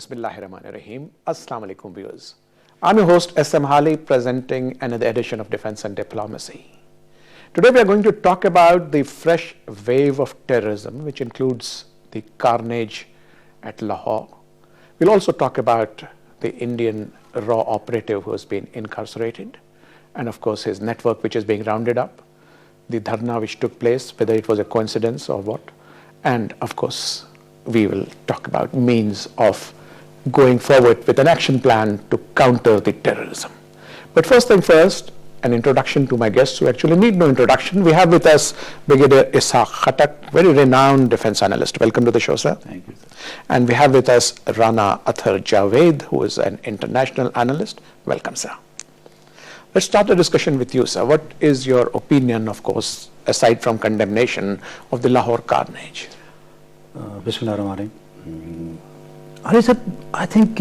Bismillahirrahmanirrahim. Assalamu alaikum viewers. I'm your host SM Hali, presenting another edition of Defense and Diplomacy. Today we are going to talk about the fresh wave of terrorism, which includes the carnage at Lahore. We'll also talk about the Indian raw operative who has been incarcerated, and of course his network which is being rounded up, the dharna which took place, whether it was a coincidence or what, and of course we will talk about means of going forward with an action plan to counter the terrorism. But first thing first, an introduction to my guests who actually need no introduction. We have with us Brigadier Ishaq Khattak, very renowned defense analyst. Welcome to the show, sir. Thank you, sir. And we have with us Rana Athar Javed, who is an international analyst. Welcome, sir. Let's start the discussion with you, sir. What is your opinion, of course, aside from condemnation of the Lahore carnage? Bismillahirrahmanirrahim. I think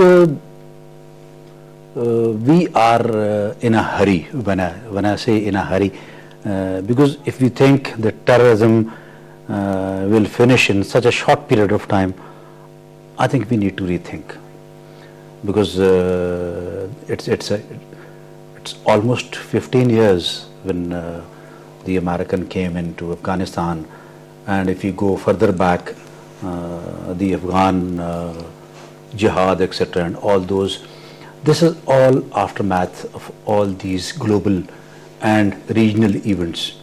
we are in a hurry. When I say in a hurry, because if we think that terrorism will finish in such a short period of time, I think we need to rethink, because it's almost 15 years when the American came into Afghanistan, and if you go further back, the Afghan jihad, etc., and all those, this is all aftermath of all these global and regional events.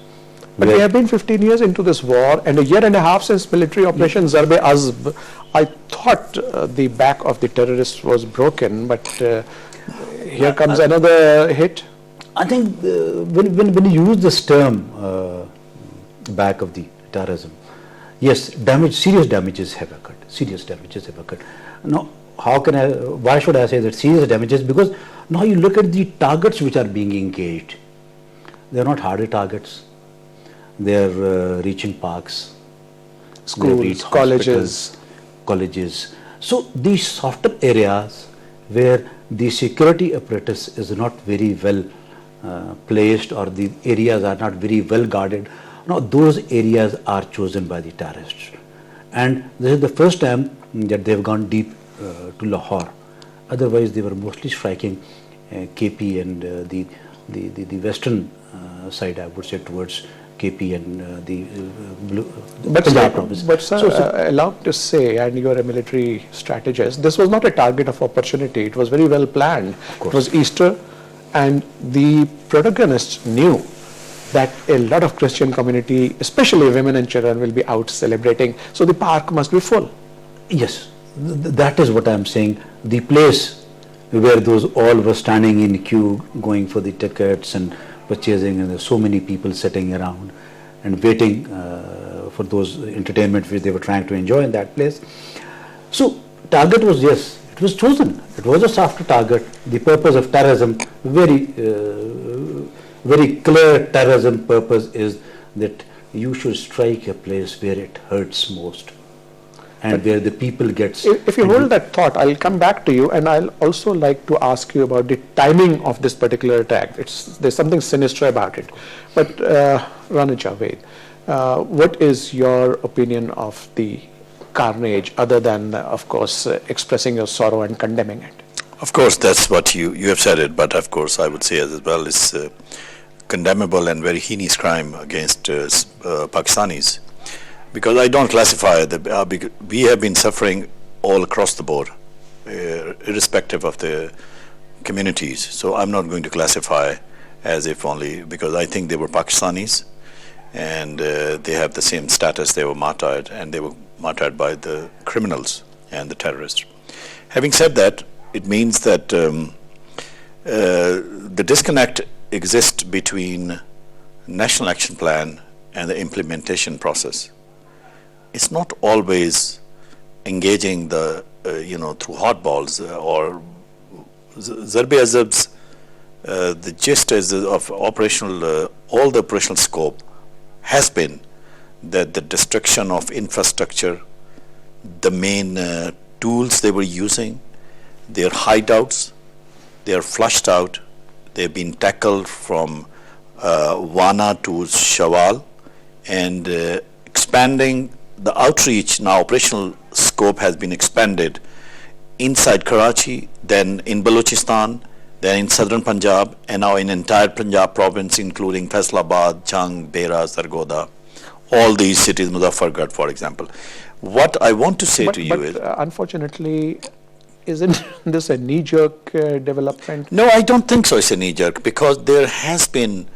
But we have been 15 years into this war, and a year and a half since military Operation Zarb-e-Azb. I thought the back of the terrorists was broken, but here comes another hit. I think when you use this term, back of the terrorism, yes, serious damages have occurred. Serious damages have occurred. Now, why should I say that serious damages? Because now you look at the targets which are being engaged. They are not hardy targets. They are reaching parks, schools, colleges. So these softer areas where the security apparatus is not very well placed, or the areas are not very well guarded, now those areas are chosen by the terrorists. And this is the first time that they have gone deep to Lahore. Otherwise they were mostly striking KP and the western side, I would say, towards KP and the Punjab province. But sir, allowed to say, and you are a military strategist, this was not a target of opportunity. It was very well planned. It was Easter, and the protagonists knew that a lot of Christian community, especially women and children, will be out celebrating. So the park must be full. Yes, that is what I am saying. The place where those all were standing in queue, going for the tickets and purchasing, and there's so many people sitting around and waiting for those entertainment which they were trying to enjoy in that place. So target was, yes, it was chosen. It was a softer target. The purpose of terrorism, very clear terrorism purpose is that you should strike a place where it hurts most, and where the people gets. If you hold that thought, I'll come back to you, and I'll also like to ask you about the timing of this particular attack. There's something sinister about it. But Rana Javed, what is your opinion of the carnage, other than, of course, expressing your sorrow and condemning it? Of course, that's what you have said it, but of course I would say as well, it's condemnable and very heinous crime against Pakistanis, because I don't classify we have been suffering all across the board, irrespective of the communities. So I'm not going to classify as if only because I think they were Pakistanis, and they have the same status. They were martyred, and they were martyred by the criminals and the terrorists. Having said that, it means that the disconnect exists between national action plan and the implementation process. It's not always engaging through hotballs or Zarb-e-Azb's. The gist is of operational, all the operational scope has been that the destruction of infrastructure, the main tools they were using, their hideouts, they are flushed out. They've been tackled from Wana to Shawal, and expanding the outreach. Now operational scope has been expanded inside Karachi, then in Balochistan, then in southern Punjab, and now in entire Punjab province, including Faisalabad, Jhang, Bera, Sargodha, all these cities, Muzaffargarh, for example. What I want to say to you is, unfortunately, isn't this a knee-jerk development? no, I don't think so. It's a knee-jerk, because there has been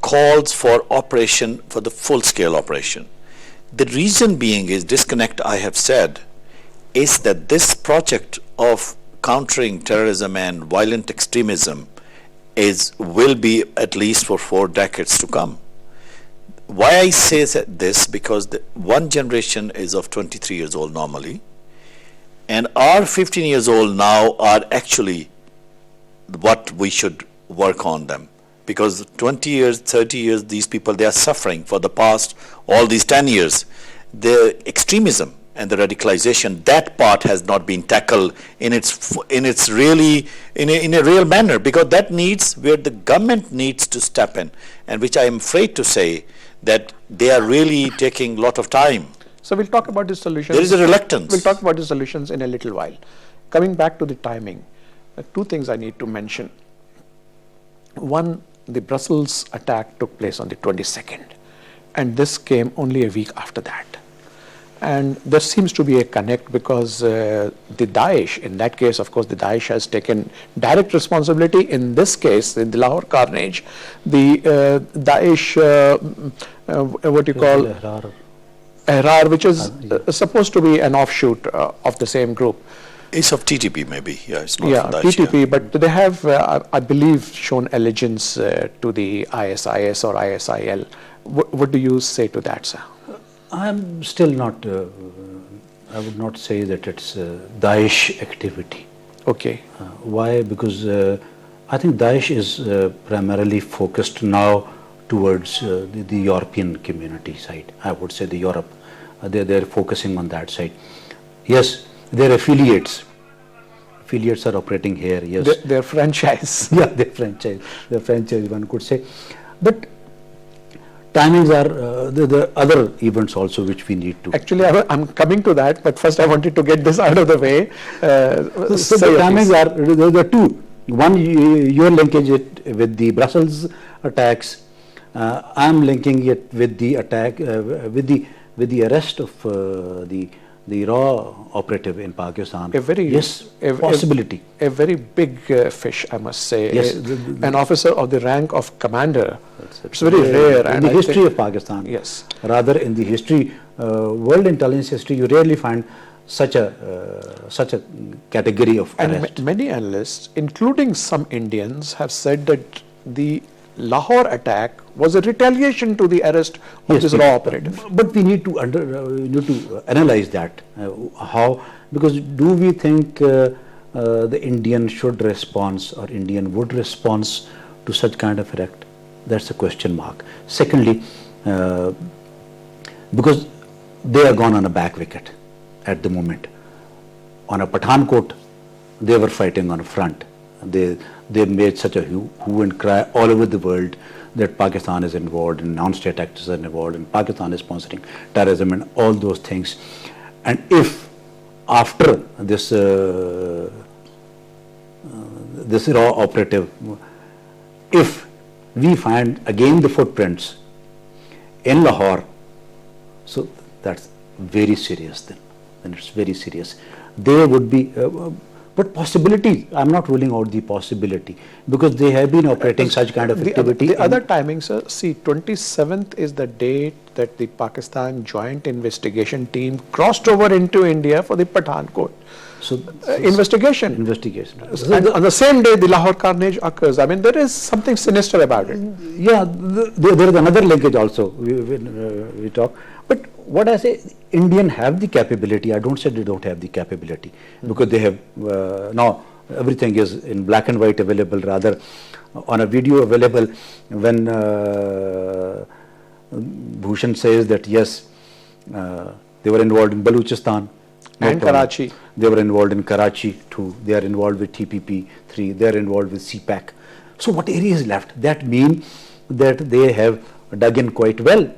calls for operation, for the full-scale operation. The reason being is disconnect, I have said, is that this project of countering terrorism and violent extremism will be at least for 4 decades to come. Why I say this, because one generation is of 23 years old normally, and our 15 years old now are actually what we should work on them. Because 20 years, 30 years, these people, they are suffering for the past, all these 10 years. The extremism and the radicalization, that part has not been tackled in its really, in a real manner, because that needs, where the government needs to step in, and which I am afraid to say that they are really taking a lot of time. So we'll talk about the solutions. There is a reluctance. We'll talk about the solutions in a little while. Coming back to the timing, 2 things I need to mention. One, the Brussels attack took place on the 22nd, and this came only a week after that. And there seems to be a connect, because the Daesh, in that case, of course, the Daesh has taken direct responsibility. In this case, in the Lahore carnage, the Daesh, what you call, Ahrar, which is supposed to be an offshoot of the same group. It's of TTP maybe, yeah, it's not Yeah, Daesh, TTP, yeah. but they have, I believe, shown allegiance to the ISIS or ISIL. What do you say to that, sir? I'm still not, I would not say that it's Daesh activity. Okay. Why? Because I think Daesh is primarily focused now towards the European community side. I would say the Europe. They're focusing on that side. Yes, their affiliates are operating here. Yes, Their franchise. yeah, their franchise, one could say. But timings are the other events also which we need to. Actually, I'm coming to that, but first I wanted to get this out of the way. So the timings are the 2. One, you're linking it with the Brussels attacks. I'm linking it with the attack, with the arrest of the raw operative in Pakistan. A very possibility. A very big fish, I must say. Yes, an officer of the rank of commander. It's very rare. In the history of Pakistan. Yes. Rather, in the history, world intelligence history, you rarely find such a category of arrest. And many analysts, including some Indians, have said that the Lahore attack was a retaliation to the arrest of this raw operative. But we need to analyze that. How? Because do we think the Indian should respond, or Indian would respond to such kind of act? That's a question mark. Secondly, because they are gone on a back wicket at the moment. On a Pathankot, they were fighting on a front. They made such a hue and cry all over the world that Pakistan is involved and non-state actors are involved and Pakistan is sponsoring terrorism and all those things. And if after this this raw operative, if we find again the footprints in Lahore, so that's very serious then. Then it's very serious. There would be but possibility, I'm not ruling out the possibility, because they have been operating such kind of activity. The other timing, sir, see, 27th is the date that the Pakistan Joint Investigation Team crossed over into India for the Pathankot investigation. And on the same day, the Lahore carnage occurs. I mean, there is something sinister about it. Yeah, there is another linkage also, we talk. But what I say, Indian have the capability. I don't say they don't have the capability, because they have now everything is in black and white available, rather on a video available. When Bhushan says that yes, they were involved in Balochistan and Karachi. They were involved in Karachi too. They are involved with TPP-3. They are involved with CPAC. So what area is left? That means that they have dug in quite well.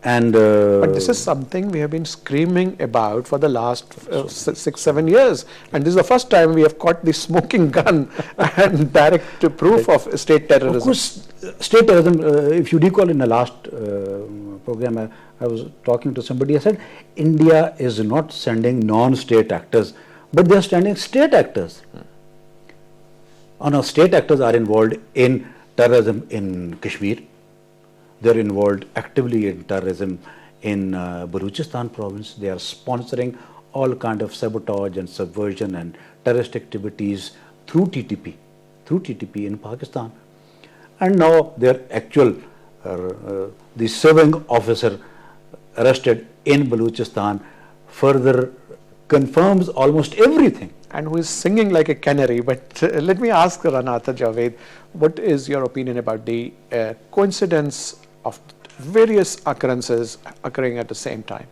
And But this is something we have been screaming about for the last 6-7 years, and this is the first time we have caught the smoking gun and direct proof of state terrorism. of course, state terrorism, if you recall in the last program, I was talking to somebody, I said, India is not sending non-state actors, but they are sending state actors. State actors are involved in terrorism in Kashmir. They are involved actively in terrorism in Balochistan province. They are sponsoring all kind of sabotage and subversion and terrorist activities through TTP in Pakistan. And now their actual, the serving officer arrested in Balochistan further confirms almost everything. And who is singing like a canary. But let me ask Ranata Javed, what is your opinion about the coincidence of various occurrences occurring at the same time?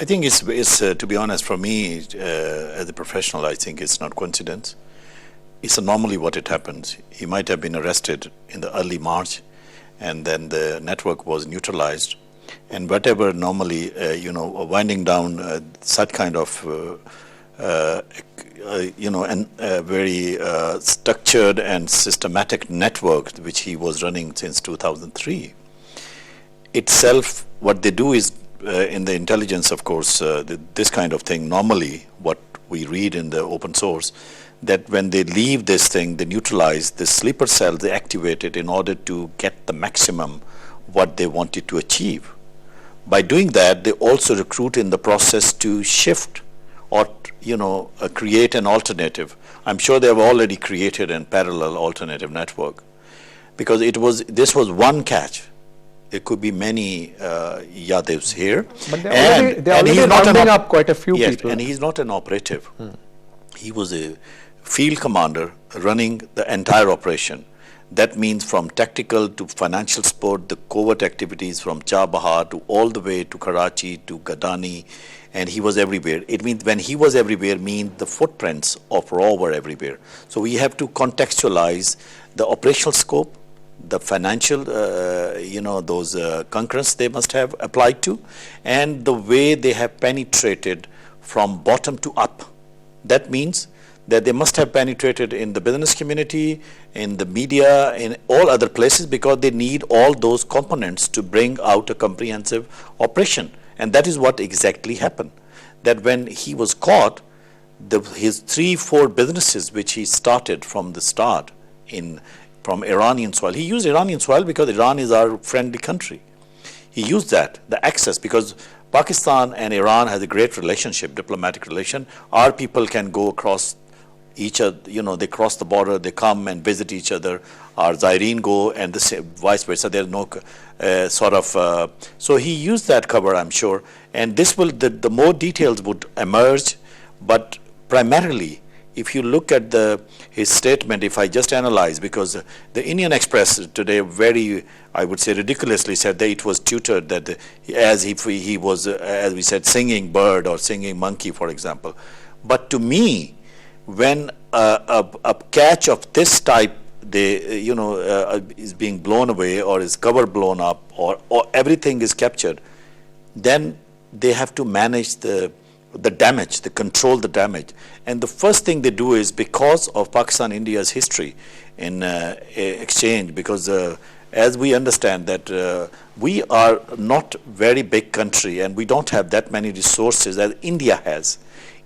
I think it's to be honest, for me, as a professional, I think it's not coincidence. It's normally what it happens. He might have been arrested in the early March, and then the network was neutralized. And whatever normally, winding down such kind of, very structured and systematic network which he was running since 2003. Itself, what they do is, in the intelligence, of course, this kind of thing, normally what we read in the open source, that when they leave this thing, they neutralize the sleeper cell, they activate it in order to get the maximum what they wanted to achieve. By doing that, they also recruit in the process to shift or, create an alternative. I'm sure they have already created a parallel alternative network, because this was one catch. There could be many Yadavs here. But they're already rounding up quite a few people. And he's not an operative. He was a field commander running the entire operation. That means from tactical to financial support, the covert activities from Chabahar to all the way to Karachi to Gadani, and he was everywhere. It means when he was everywhere means the footprints of RAW were everywhere. So we have to contextualize the operational scope, the financial, those concurrents they must have applied to, and the way they have penetrated from bottom to up. That means that they must have penetrated in the business community, in the media, in all other places, because they need all those components to bring out a comprehensive operation. And that is what exactly happened. That when he was caught, his 3-4 businesses which he started from the start from Iranian soil. He used Iranian soil because Iran is our friendly country. He used that, the access, because Pakistan and Iran has a great relationship, diplomatic relation. Our people can go across each other, they cross the border, they come and visit each other. Our Zaireen go, and the same, vice versa. There's no so he used that cover, I'm sure. And this will, the more details would emerge, but primarily, if you look at his statement, if I just analyze, because the Indian Express today very, I would say ridiculously said that it was tutored, that as if he was, as we said, singing bird or singing monkey, for example. But to me, when a catch of this type, is being blown away, or is cover blown up, or everything is captured, then they have to manage the damage, they control the damage. And the first thing they do is, because of Pakistan-India's history in exchange, because as we understand that we are not very big country and we don't have that many resources as India has.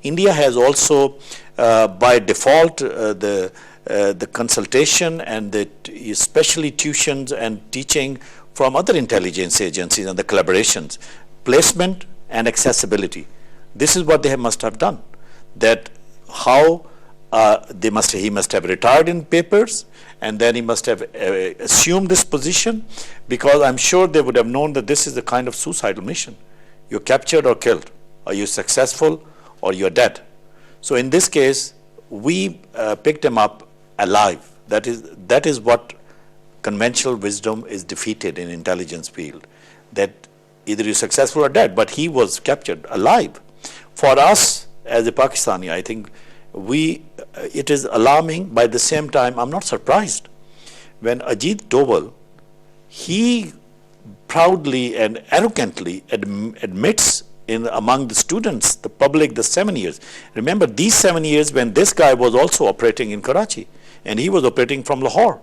India has also, by default, the consultation and especially tuitions and teaching from other intelligence agencies and the collaborations, placement and accessibility. This is what they must have done. That how he must have retired in papers, and then he must have assumed this position, because I'm sure they would have known that this is the kind of suicidal mission. You're captured or killed. Are you successful or you're dead? So in this case, we picked him up alive. That is what conventional wisdom is defeated in intelligence field. That either you're successful or dead, but he was captured alive. For us as a Pakistani, I think it is alarming. By the same time, I'm not surprised when Ajit Doval, he proudly and arrogantly admits among the students, the public, the 7 years. Remember, these 7 years when this guy was also operating in Karachi, and he was operating from Lahore.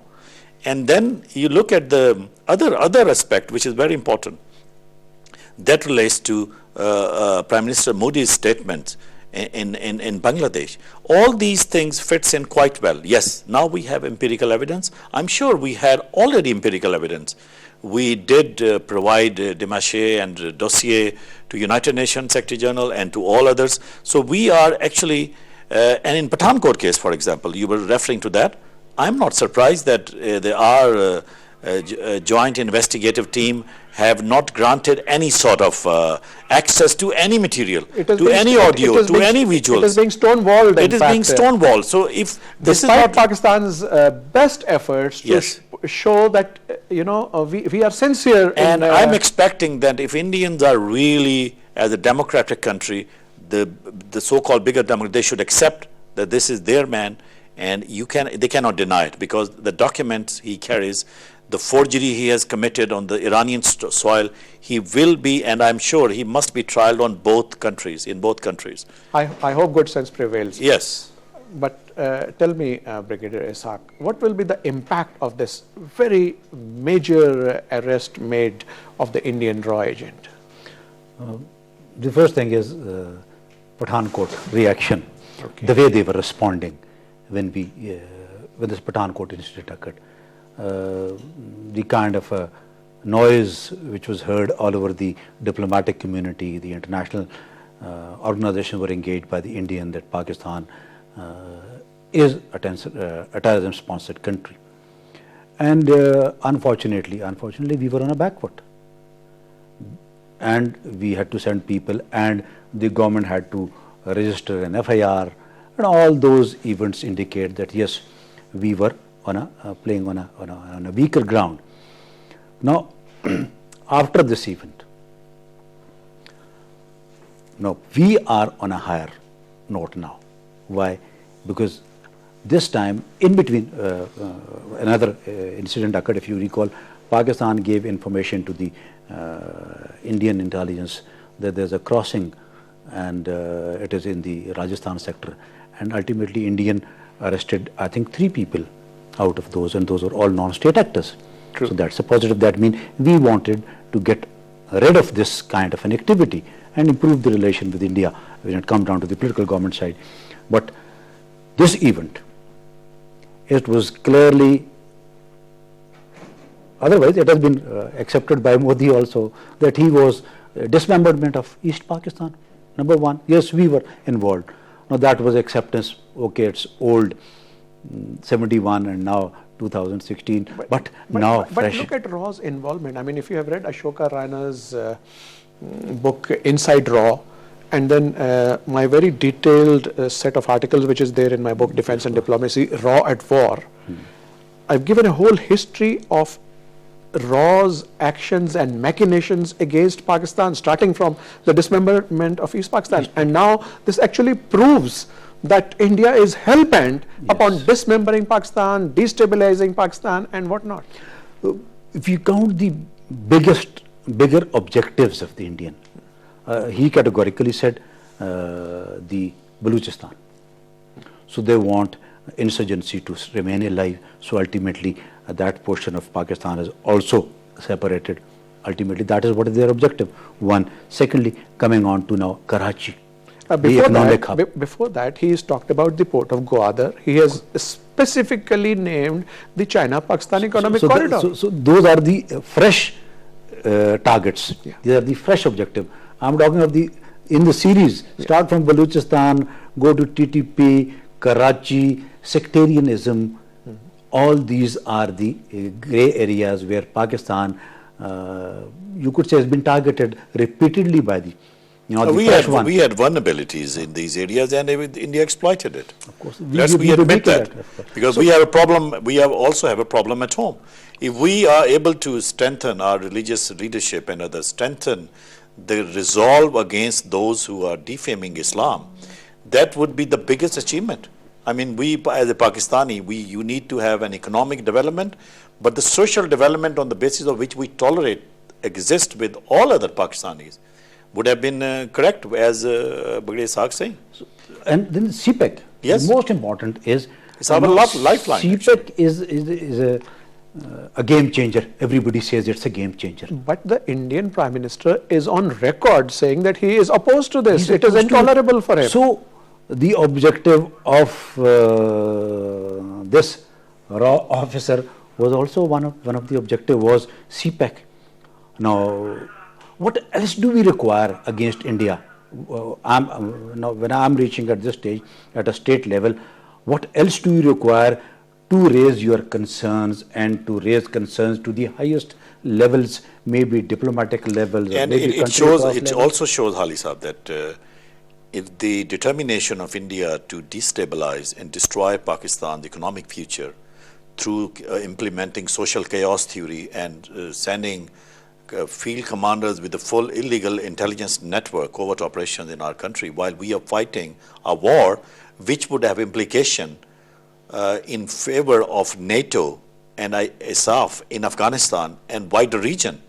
And then you look at the other aspect, which is very important, that relates to Prime Minister Modi's statement in Bangladesh. All these things fits in quite well. Yes, now we have empirical evidence. I'm sure we had already empirical evidence. We did provide Demaché and dossier to United Nations Secretary General and to all others. So we are actually, and in Pathankot case, for example, you were referring to that. I'm not surprised that there are joint investigative team have not granted any sort of access to any material, to any audio, to any visuals. It is being stonewalled. It is being stonewalled. So if this is despite not Pakistan's best efforts to show that we are sincere, and I'm expecting that if Indians are really, as a democratic country, the so-called bigger democracy, they should accept that this is their man, and they cannot deny it, because the documents he carries, the forgery he has committed on the Iranian soil, he will be, and I'm sure he must be trialed on both countries, in both countries. I hope good sense prevails. Yes. But tell me, Brigadier Ishaq, what will be the impact of this very major arrest made of the Indian raw agent? The first thing is Pathankot reaction, the way they were responding when this Pathankot incident occurred. The kind of noise which was heard all over the diplomatic community, the international organizations were engaged by the Indian that Pakistan is a terrorism-sponsored country. And unfortunately, we were on a back foot. And we had to send people, and the government had to register an FIR, and all those events indicate that yes, we were playing on a weaker ground. Now, after this event, now we are on a higher note now. Why? Because this time, in between, another incident occurred. If you recall, Pakistan gave information to the Indian intelligence that there's a crossing, and it is in the Rajasthan sector, and ultimately Indian arrested, I think, 3 people out of those, and those are all non-state actors. True. So that's a positive. That means we wanted to get rid of this kind of an activity and improve the relation with India when it comes down to the political government side. But this event, it was clearly, otherwise it has been accepted by Modi also, that he was dismemberment of East Pakistan. Number one, yes, we were involved. Now that was acceptance. Okay, it's old, 71 and now 2016, but now fresh. But look at Raw's involvement. I mean, if you have read Ashoka Rana's book Inside Raw, and then my very detailed set of articles which is there in my book Defense and Diplomacy, Raw at War, I've given a whole history of Raw's actions and machinations against Pakistan, starting from the dismemberment of East Pakistan. And now this actually proves that India is hell-bent upon dismembering Pakistan, destabilizing Pakistan and whatnot. If you count the bigger objectives of the Indian, he categorically said the Balochistan. So they want insurgency to remain alive. So ultimately that portion of Pakistan is also separated. Ultimately that is what is their objective. One. Secondly, coming on to now Karachi. Before that, he has talked about the port of Gwadar. He has specifically named the China-Pakistan economic corridor. So those are the fresh targets. Yeah. These are the fresh objective. I'm talking of in the series, start from Balochistan, go to TTP, Karachi, sectarianism. All these are the grey areas where Pakistan, you could say, has been targeted repeatedly by the we had vulnerabilities in these areas, and India exploited it. Of course, we admit that, because we have a problem. We also have a problem at home. If we are able to strengthen our religious leadership and others, strengthen the resolve against those who are defaming Islam, that would be the biggest achievement. I mean, we as a Pakistani, you need to have an economic development, but the social development on the basis of which we tolerate exist with all other Pakistanis would have been correct, as Baghdadi Ishaq saying. And then CPEC. Yes. The most important is It's our lifeline. CPEC is a game changer. Everybody says it's a game changer. But the Indian Prime Minister is on record saying that he is opposed to this. He's It is opposed to it. intolerable for him. So the objective of this raw officer was also one of the objective was CPEC. Now, what else do we require against India? Now, when I'm reaching at this stage at a state level, what else do you require to raise your concerns and to raise concerns to the highest levels, maybe diplomatic levels, or And maybe it also shows, Hali Saab, that if the determination of India to destabilize and destroy Pakistan's economic future through implementing social chaos theory and sending field commanders with the full illegal intelligence network covert operations in our country while we are fighting a war which would have implication in favor of NATO and ISAF in Afghanistan and wider region.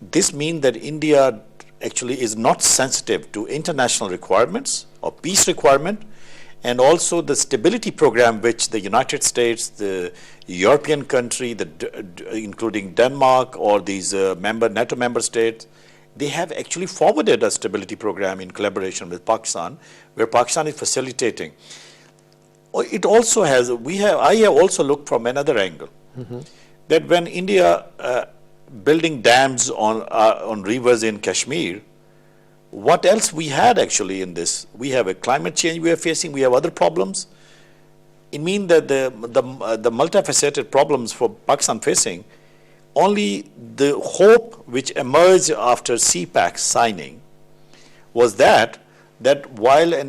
This means that India actually is not sensitive to international requirements or peace requirement, and also the stability program which the United States, the European country, including Denmark or these NATO member states, they have actually forwarded a stability program in collaboration with Pakistan, where Pakistan is facilitating. It also has, I have also looked from another angle, that when India building dams on rivers in Kashmir, what else we had actually in this? We have a climate change we are facing, we have other problems. It means that the multifaceted problems for Pakistan facing, only the hope which emerged after CPAC signing was that while a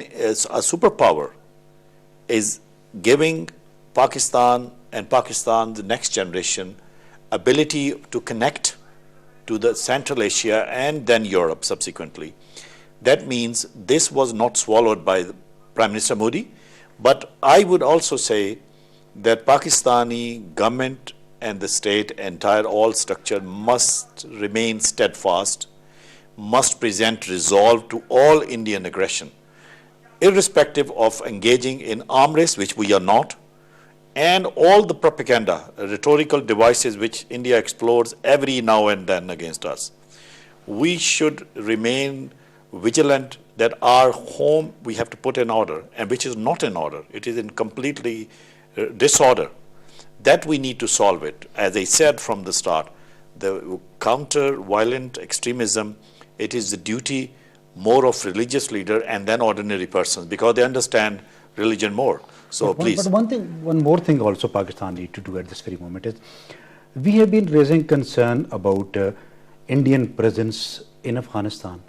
superpower is giving Pakistan and Pakistan's next generation ability to connect to the Central Asia and then Europe subsequently. That means this was not swallowed by Prime Minister Modi, but I would also say that Pakistani government and the state, entire all structure must remain steadfast, must present resolve to all Indian aggression, irrespective of engaging in arm race, which we are not, and all the propaganda, rhetorical devices which India explores every now and then against us. We should remain vigilant that our home we have to put in order, and which is not in order. It is in completely disorder. That we need to solve it. As I said from the start, the counter-violent extremism, it is the duty more of religious leader and then ordinary persons, because they understand religion more. So please. But one more thing also Pakistan need to do at this very moment is, we have been raising concern about Indian presence in Afghanistan,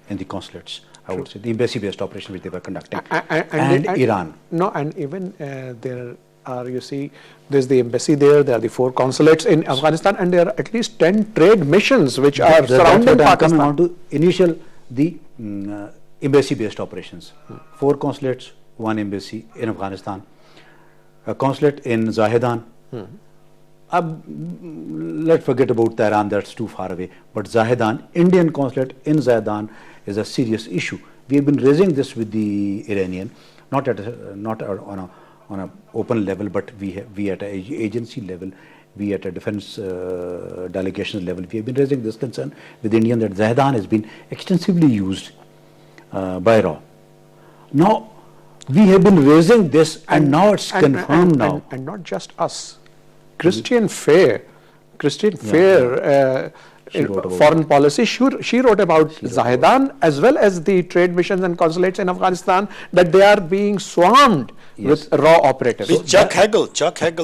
in the consulates, I would say, the embassy-based operation which they were conducting, and Iran. No, and even there are, you see, there's the embassy there are the 4 consulates in Afghanistan, and there are at least 10 trade missions which are surrounding Pakistan. Pakistan. Coming on to initial, the embassy-based operations. 4 consulates, 1 embassy in Afghanistan, a consulate in Zahedan. Let's forget about Tehran, that's too far away. But Zahedan, Indian consulate in Zahedan is a serious issue. We have been raising this with the Iranian, not on an open level, but we at an agency level, we at a defense delegation level, we have been raising this concern with India that Zahedan has been extensively used by RAW. Now, we have been raising this, and now it's confirmed now. And not just us. Christian Fair, foreign policy, she wrote about Zahedan as well as the trade missions and consulates in Afghanistan, that they are being swarmed with raw operators. With Chuck Hagel,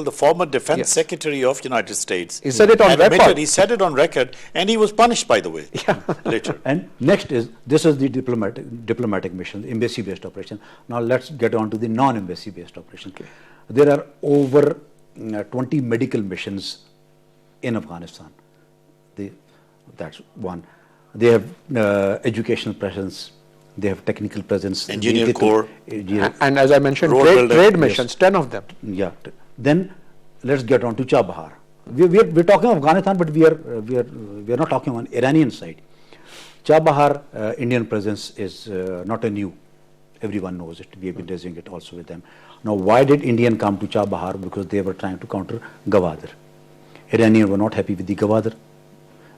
the former defense secretary of United States. He said it on record. He said it on record, and he was punished, by the way, later. And next is, this is the diplomatic mission, embassy-based operation. Now let's get on to the non-embassy-based operation. There are over 20 medical missions in Afghanistan. That's one. They have educational presence, they have technical presence. Engineer Corps. And as I mentioned, trade missions, 10 of them. Yeah. Then let's get on to Chabahar. we're talking Afghanistan, but we are not talking on Iranian side. Chabahar Indian presence is not a new. Everyone knows it. We have been raising it also with them. Now, why did Indian come to Chabahar? Because they were trying to counter Gwadar. Iranians were not happy with the Gwadar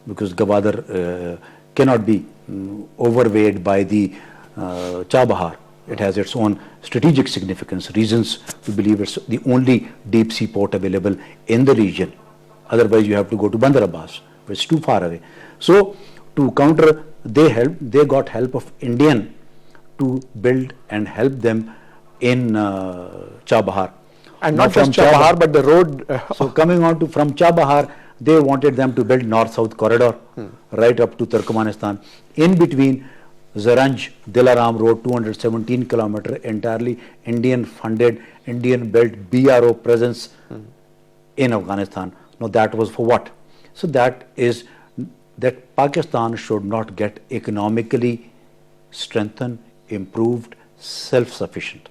because Gwadar cannot be overweighed by the Chabahar. It has its own strategic significance, reasons to believe it's the only deep sea port available in the region. Otherwise, you have to go to Bandar Abbas, which is too far away. So, to counter, they got help of Indian to build and help them in Chabahar. And not just Chabahar, but the road. So, coming on to from Chabahar, they wanted them to build north-south corridor right up to Turkmenistan. In between, Zaranj Dilaram Road, 217 kilometer, entirely Indian funded, Indian built BRO presence in Afghanistan. Now that was for what? So that is that Pakistan should not get economically strengthened, improved, self-sufficient.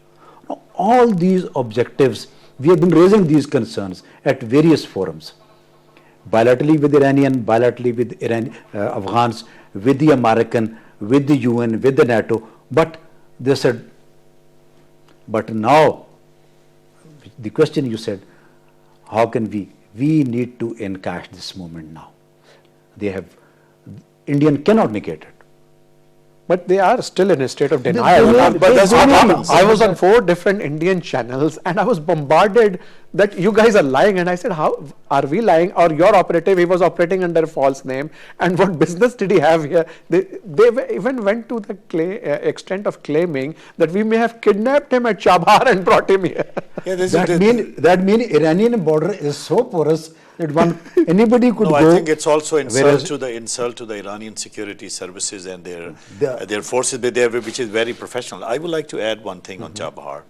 Now all these objectives, we have been raising these concerns at various forums. Bilaterally with Iranian, bilaterally with Afghans, with the American, with the UN, with the NATO, but they said, but now, the question you said, how can we need to encash this movement now. Indian cannot negate it. But they are still in a state of denial. But that's what happens. I was on 4 different Indian channels and I was bombarded that you guys are lying. And I said, how are we lying? Or your operative, he was operating under a false name. And what business did he have here? They even went to the extent of claiming that we may have kidnapped him at Chabahar and brought him here. Yeah, that mean Iranian border is so porous that anybody could go. I think it's also insult to the Iranian security services and their forces there, which is very professional. I would like to add one thing on Chabahar.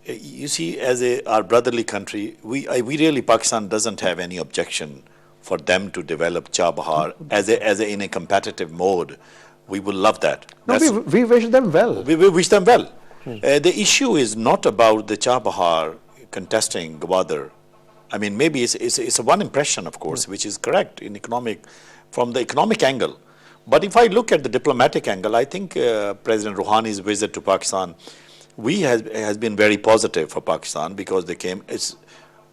You see, as our brotherly country, we really, Pakistan doesn't have any objection for them to develop Chabahar in a competitive mode. We would love that. No, we wish them well. We wish them well. The issue is not about the Chabahar contesting Gwadar. I mean, maybe it's a one impression, of course, which is correct from the economic angle. But if I look at the diplomatic angle, I think President Rouhani's visit to Pakistan, has been very positive for Pakistan because they came.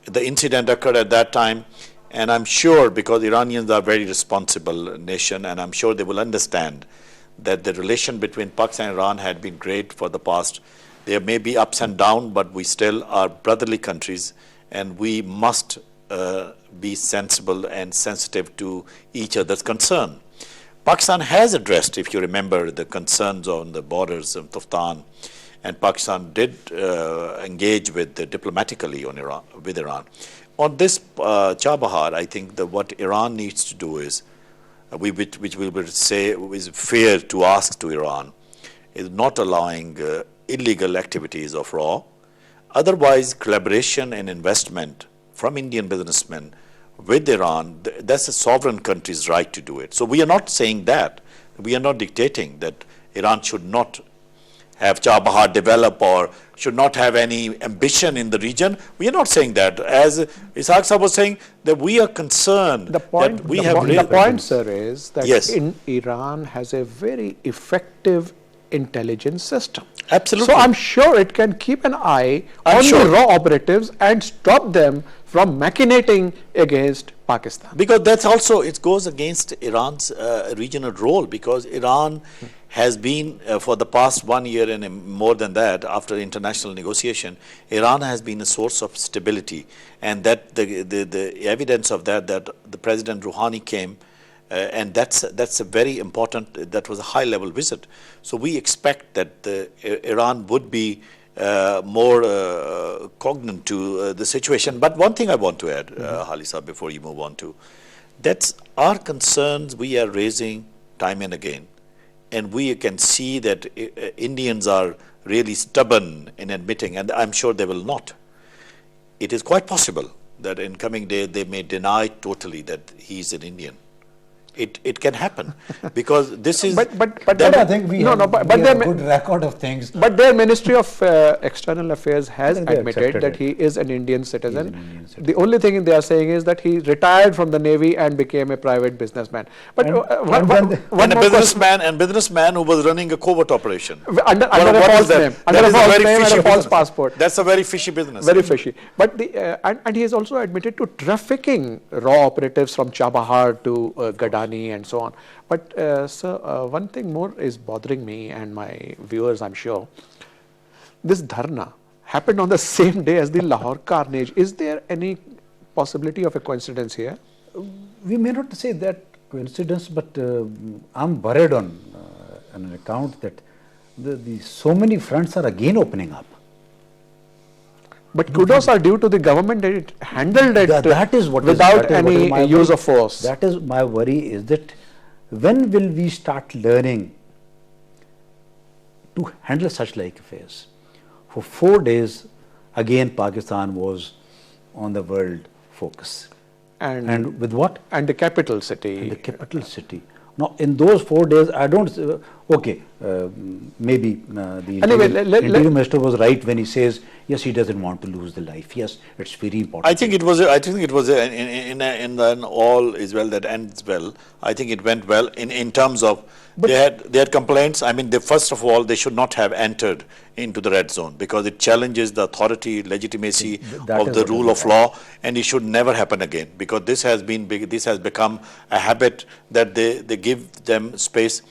The incident occurred at that time, and I'm sure because Iranians are a very responsible nation, and I'm sure they will understand that the relation between Pakistan and Iran had been great for the past. There may be ups and downs, but we still are brotherly countries. And we must be sensible and sensitive to each other's concern. Pakistan has addressed, if you remember, the concerns on the borders of Tuftan, and Pakistan did engage diplomatically with Iran. On this Chabahar, I think what Iran needs to do is, which we will say is fair to ask to Iran, is not allowing illegal activities of RAW. Otherwise, collaboration and investment from Indian businessmen with Iran, that's a sovereign country's right to do it. So we are not saying that. We are not dictating that Iran should not have Chabahar develop or should not have any ambition in the region. We are not saying that. As Ishaq Sahab was saying, that we are concerned the point, that we the point, sir, is that yes. Iran has a very effective intelligence system. Absolutely. So I'm sure it can keep an eye on the raw operatives and stop them from machinating against Pakistan. Because that's also, it goes against Iran's regional role, because Iran has been, for the past 1 year and more than that, after international negotiation, Iran has been a source of stability. And that the evidence of that the President Rouhani came, and that's a very important, that was a high-level visit. So we expect that Iran would be more cognate to the situation. But one thing I want to add, Halisa, before you move on to, that's our concerns we are raising time and again. And we can see that Indians are really stubborn in admitting, and I'm sure they will not. It is quite possible that in coming day they may deny totally that he's an Indian. it can happen because this is. But I think we have, but we have a good record of things. But their Ministry of External Affairs has They admitted accepted that it. he is an Indian citizen. Indian citizen. The only thing they are saying is that he retired from the Navy and became a private businessman. But And- one and then more And a question. businessman who was running a covert operation. Under What a is false that? name, That under a is false very name and fishy a false business. passport. That's a very fishy business. Very fishy. But and he has also admitted to trafficking raw operatives from Chabahar to Gadani and so on. But sir, one thing more is bothering me and my viewers, I'm sure. This dharna happened on the same day as the Lahore carnage. Is there any possibility of a coincidence here? We may not say that coincidence, but I'm worried on an account that so many fronts are again opening up. But kudos are due to the government that it handled it That is what without that is what is any my use worry. of force. That is my worry, is that when will we start learning to handle such like affairs? For 4 days, again Pakistan was on the world focus. And with what? And the capital city. In the capital city. Now, in those 4 days, I don't. Okay, maybe the Anyway, Interior Minister was right when he says, yes, he doesn't want to lose the life. Yes, it's very important. I think it was in all is well that ends well. I think it went well in terms of they had complaints. I mean, first of all, they should not have entered into the red zone because it challenges the authority, legitimacy That of is the what rule is of law, and it should never happen again because this has become a habit that they give them space.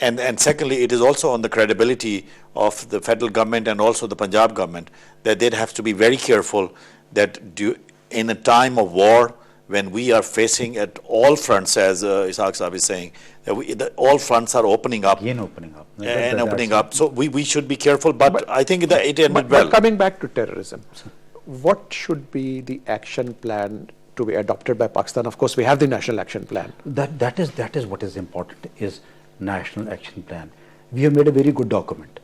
And secondly, it is also on the credibility of the federal government and also the Punjab government that they'd have to be very careful that in a time of war, when we are facing at all fronts, as Ishaq Saab is saying, that all fronts are opening up. Again opening up. Opening up. So we should be careful, but I think that it ended well. But coming back to terrorism, what should be the action plan to be adopted by Pakistan? Of course, we have the National Action Plan. That is what is important, is National Action Plan. We have made a very good document.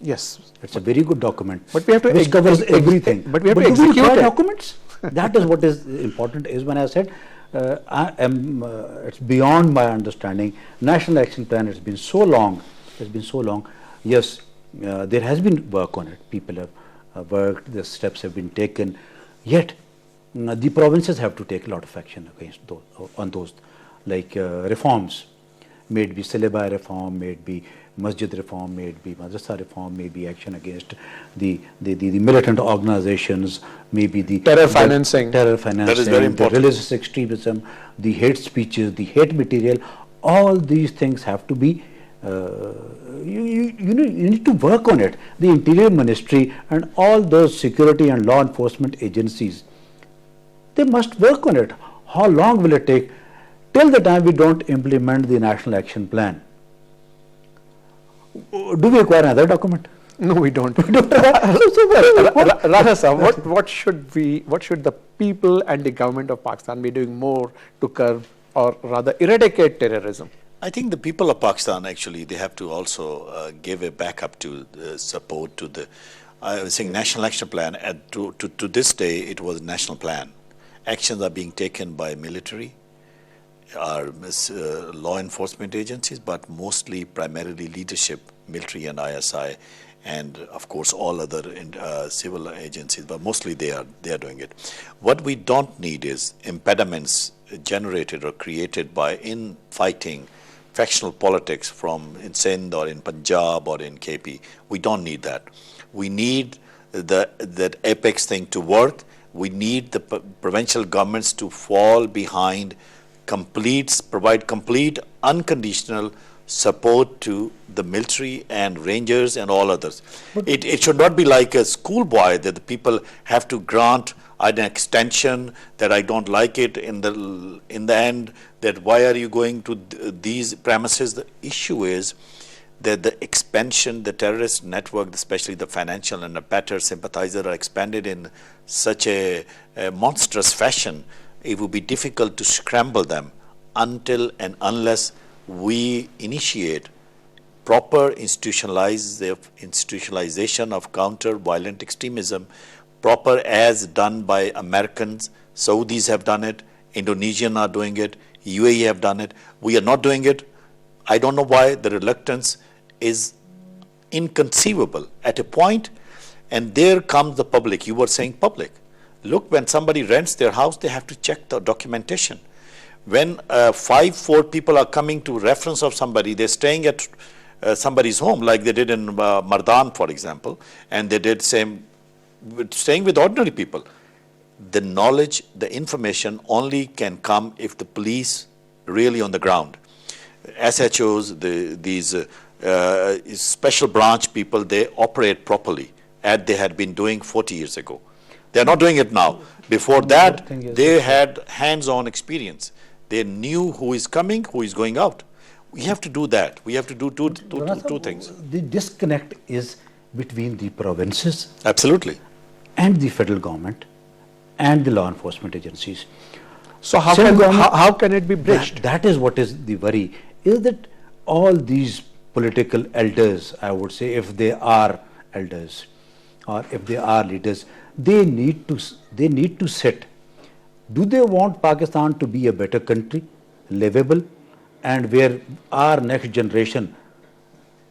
Yes. It's a very good document. But we have to which covers everything. But we have to do we execute require it. documents? That is what is important. Is when I said it's beyond my understanding. National Action Plan has been so long. Yes, there has been work on it. People have worked. The steps have been taken. Yet the provinces have to take a lot of action against those, like reforms. May it be syllabi reform, may it be masjid reform, may it be madrasa reform, may be action against the militant organizations, maybe the Terror financing. That is very important. The religious extremism, the hate speeches, the hate material. All these things have to be. You need to work on it. The Interior Ministry and all those security and law enforcement agencies, they must work on it. How long will it take? Till the time we don't implement the National Action Plan. Do we require another document? No, we don't. What? Rana sir, what should the people and the government of Pakistan be doing more to curb or rather eradicate terrorism? I think the people of Pakistan actually they have to also give a backup to the support to the. I was saying National Action Plan. To this day, it was a national plan. Actions are being taken by military, our law enforcement agencies, but mostly primarily leadership, military and ISI, and of course all other civil agencies, but mostly they are doing it. What we don't need is impediments generated or created by fighting factional politics from in Sindh or in Punjab or in KP. We don't need that. We need that apex thing to work. We need the provincial governments to fall behind, provide complete unconditional support to the military and rangers and all others. It should not be like a schoolboy that the people have to grant an extension that I don't like it in the end, that why are you going to these premises. The issue is that the expansion, the terrorist network, especially the financial and the better sympathizer, are expanded in such a monstrous fashion. It would be difficult to scramble them until and unless we initiate proper institutionalization of counter-violent extremism, proper as done by Americans. Saudis have done it, Indonesians are doing it, UAE have done it. We are not doing it. I don't know why. The reluctance is inconceivable at a point, and there comes the public. You were saying public. Look, when somebody rents their house, they have to check the documentation. When 4 people are coming to reference of somebody, they're staying at somebody's home, like they did in Mardan, for example, and they did same, staying with ordinary people. The knowledge, the information only can come if the police really on the ground. SHOs, these special branch people, they operate properly, as they had been doing 40 years ago. They're not doing it now. Before that, they had hands-on experience. They knew who is coming, who is going out. We have to do that. We have to do two things. The disconnect is between the provinces Absolutely. and the federal government and the law enforcement agencies. So how can it be bridged? That is what is the worry, is that all these political elders, I would say, if they are elders or if they are leaders, they need to sit. Do they want Pakistan to be a better country, livable, and where our next generation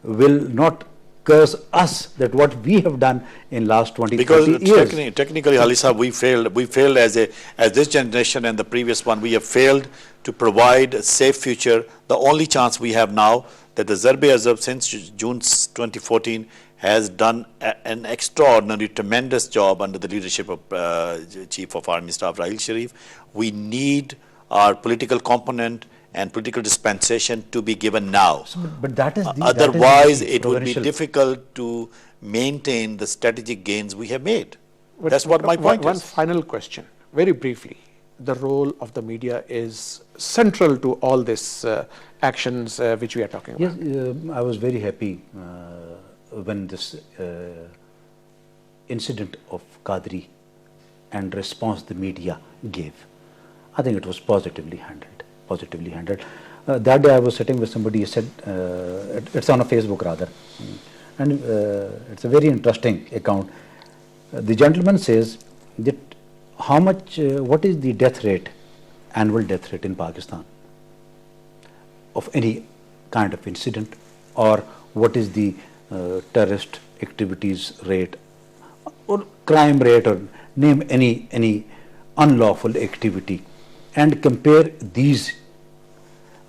will not curse us that what we have done in last 20, because 30 years. Technically, Halisa, we failed as this generation and the previous one. We have failed to provide a safe future. The only chance we have now that the Zarb-e-Azab since June 2014 has done an extraordinary, tremendous job under the leadership of Chief of Army Staff Rahil Sharif. We need our political component and political dispensation to be given now. But that is otherwise, it would be difficult to maintain the strategic gains we have made. But that's what my point is. One final question, very briefly. The role of the media is central to all these actions which we are talking about. Yes, I was very happy when this incident of Qadri and response the media gave. I think it was positively handled. That day I was sitting with somebody, he said, it's on a Facebook rather, and it's a very interesting account. The gentleman says that what is the death rate, annual death rate in Pakistan of any kind of incident, or what is the terrorist activities rate or crime rate, or name any unlawful activity, and compare these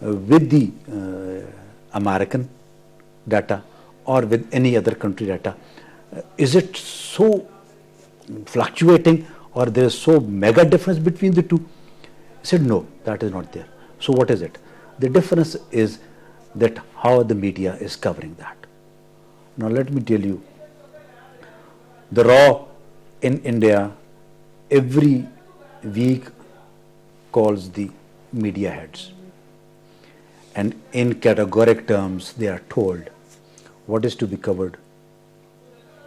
with the American data or with any other country data. Is it so fluctuating, or there is so mega difference between the two? He said no, that is not there. So what is it? The difference is that how the media is covering that. Now let me tell you, the RAW in India every week calls the media heads, and in categoric terms they are told what is to be covered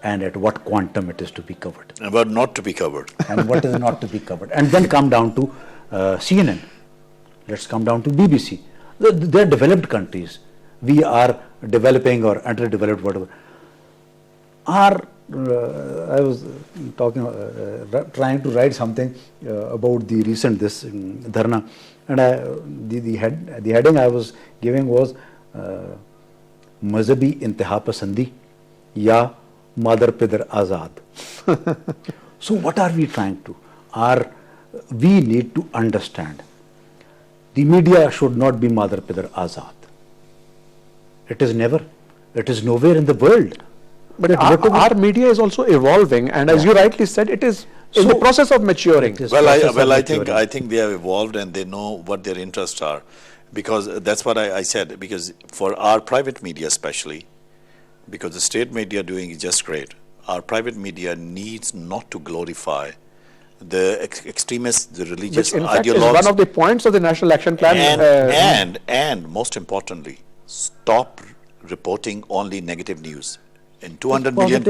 and at what quantum it is to be covered. And what not to be covered. And what is not to be covered. And then come down to CNN. Let's come down to BBC. They are developed countries. We are developing or underdeveloped, whatever. I was trying to write something about the recent dharna, and the heading I was giving was Mazhabi Intiha Pasandi Ya Madar Pidar Azad. So what are we trying to? We need to understand the media should not be Madar Pidar Azad. It is never. It is nowhere in the world. But our media is also evolving, and as you rightly said, it is in the process of maturing. I think they have evolved and they know what their interests are, because that's what I said. Because for our private media, especially, because the state media doing is just great, our private media needs not to glorify the extremists, the religious Which in fact is ideologues. one of the points of the National Action Plan. And most importantly, stop reporting only negative news. In 200 million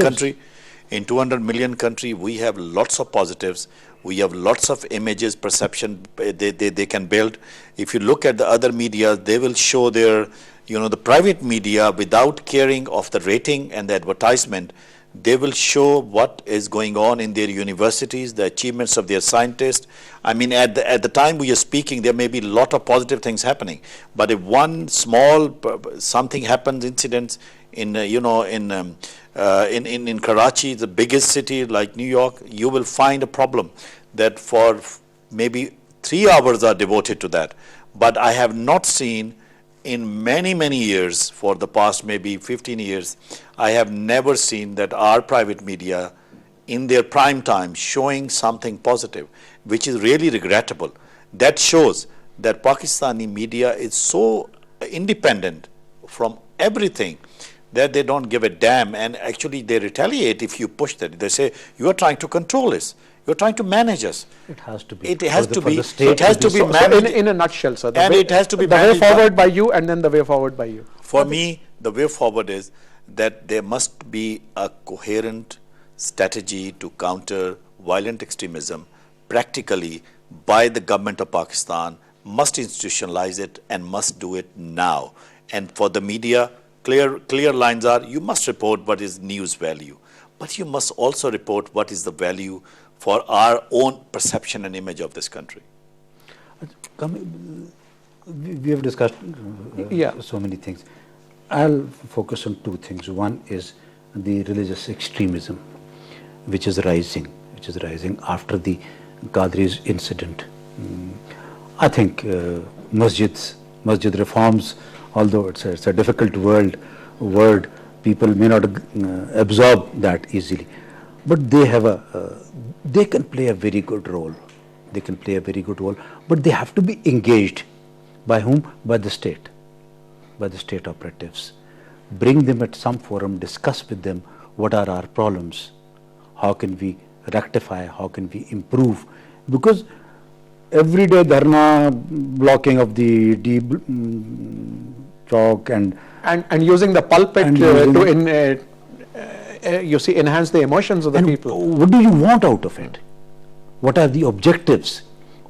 country, we have lots of positives. We have lots of images, perception they can build. If you look at the other media, they will show their, the private media without caring of the rating and the advertisement. They will show what is going on in their universities, the achievements of their scientists. I mean, at the time we are speaking, there may be a lot of positive things happening. But if one small something happens, incidents in in Karachi, the biggest city like New York, you will find a problem that for maybe 3 hours are devoted to that. But I have not seen in many years, for the past maybe 15 years, I have never seen that our private media in their prime time showing something positive, which is really regrettable. That shows that Pakistani media is so independent from everything that they don't give a damn, and actually they retaliate if you push that. They say, you are trying to control us. You're trying to manage us. It has to be. It has to be. It has to be managed. In a nutshell, sir. And it has to be the way managed forward by you, and then the way forward by you. For me, the way forward is that there must be a coherent strategy to counter violent extremism practically by the government of Pakistan, must institutionalize it and must do it now. And for the media, clear lines are, you must report what is news value, but you must also report what is the value for our own perception and image of this country. We have discussed so many things. I'll focus on two things. One is the religious extremism, which is rising after the Qadri's incident. I think masjid reforms, although it's a difficult word, people may not absorb that easily, but they can play a very good role. But they have to be engaged. By whom? By the state operatives. Bring them at some forum, discuss with them what are our problems, how can we rectify, how can we improve. Because everyday dharna, blocking of the chalk and using the pulpit to enhance the emotions of the people. What do you want out of it? What are the objectives?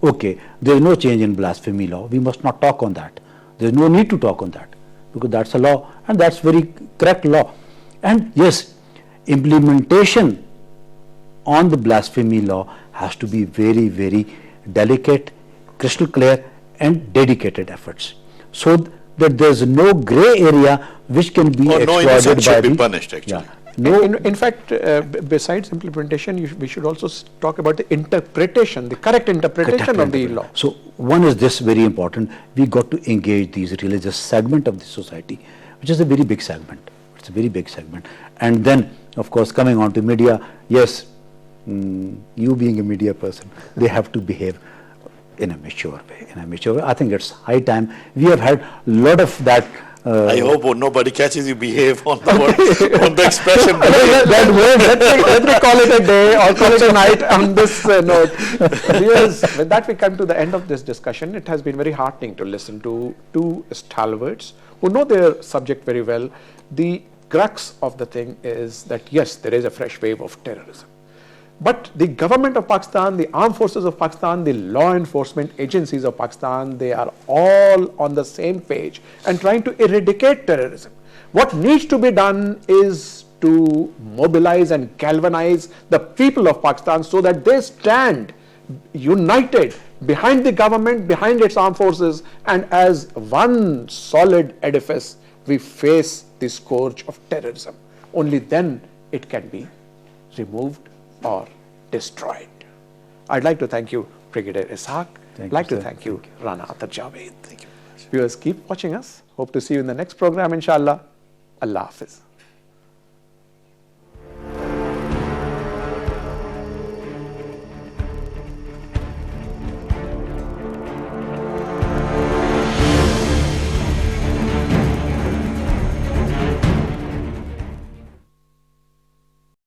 Okay, there is no change in blasphemy law. We must not talk on that. There is no need to talk on that, because that's a law, and that's very correct law. And yes, implementation on the blasphemy law has to be very delicate, crystal clear, and dedicated efforts, so that there is no grey area which can be exploited no innocent should be the punished, actually. Yeah. No. In fact, besides implementation, we should also talk about the interpretation, the correct interpretation of the law. So one is this, very important. We got to engage these religious segment of the society, which is a very big segment. It's a very big segment. And then, of course, coming on to media, yes, you being a media person, they have to behave in a mature way. I think it's high time. We have had a lot of that. I hope nobody catches you behave on the word, on the expression. That word, let me call it a day or call it a night on this note. Viewers, with that we come to the end of this discussion. It has been very heartening to listen to two stalwarts who know their subject very well. The crux of the thing is that yes, there is a fresh wave of terrorism. But the government of Pakistan, the armed forces of Pakistan, the law enforcement agencies of Pakistan, they are all on the same page and trying to eradicate terrorism. What needs to be done is to mobilize and galvanize the people of Pakistan so that they stand united behind the government, behind its armed forces, and as one solid edifice, we face the scourge of terrorism. Only then it can be removed or destroyed. I'd like to thank you, Brigadier Ishaq. I'd like to thank you, Rana Atar Javed. Thank you very much. Viewers, keep watching us. Hope to see you in the next program, inshallah. Allah Hafiz.